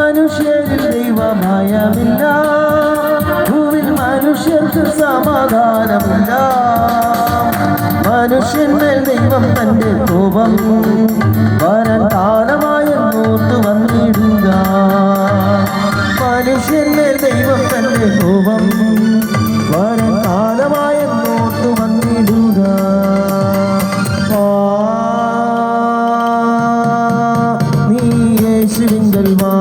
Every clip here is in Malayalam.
മനുഷ്യരിൽ ദൈവഭയമില്ല, ഭൂവിൽ മനുഷ്യർക്ക് സമാധാനമില്ല. മനുഷ്യന്മേൽ ദൈവം തന്റെ കോപം വരാൻ കാലമായി ഓർത്തു വന്നിടുക. മനുഷ്യന്മേൽ ദൈവം തന്റെ കോപം വരാൻ കാലമായി ഓർത്തു വന്നിടുക. നീ യേശുവിങ്കൽ വാ,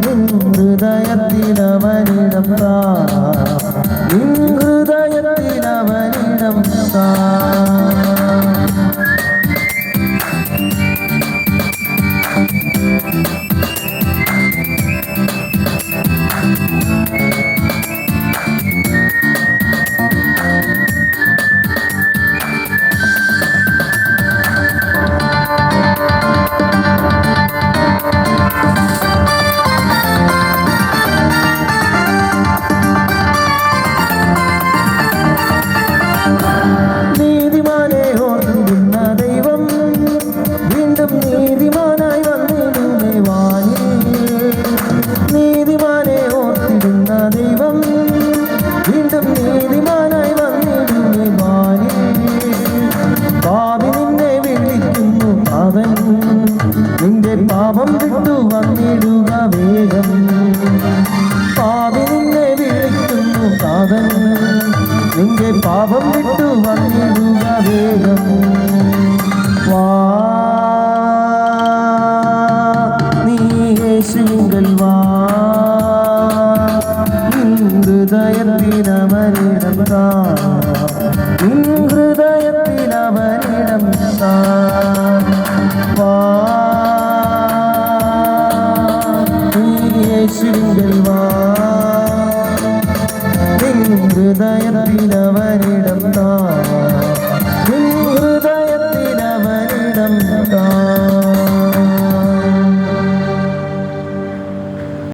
നിൻ ഹൃദയത്തിൽ അവനിടം താ, നിൻ ഹൃദയത്തിൽ അവനിടം താ. നീതിമാനെ ഓർത്തിടുന്ന ദൈവം വീണ്ടും നീതിമാനായി വന്നിടുന്നേ വാനിൽ. നീതിമാനെ ഓർത്തിടുന്ന ദൈവം വീണ്ടും നീതിമാനായി വന്നിടുന്നേ വാനിൽ. പാപി നിന്നെ വിളിക്കുന്നു, അവൻ നിന്റെ പാപം വിട്ടു വന്നിടുക വേഗം. പാപി നിന്നെ വിളിക്കുന്നു, അവൻ നിന്റെ പാപം വിട്ടു വന്നിടുക വേഗം. വാ, നീ യേശുവിങ്കൽ വാ, നിൻ ഹൃദയത്തിൽ അവനിടം താ, നിൻ ഹൃദയത്തിൽ അവനിടം താ. വാ, നീ യേശുവിങ്കൽ വാ, നിൻ ഹൃദയത്തിൽ അവനിടം താ, നിൻ ഹൃദയത്തിൽ അവനിടം താ.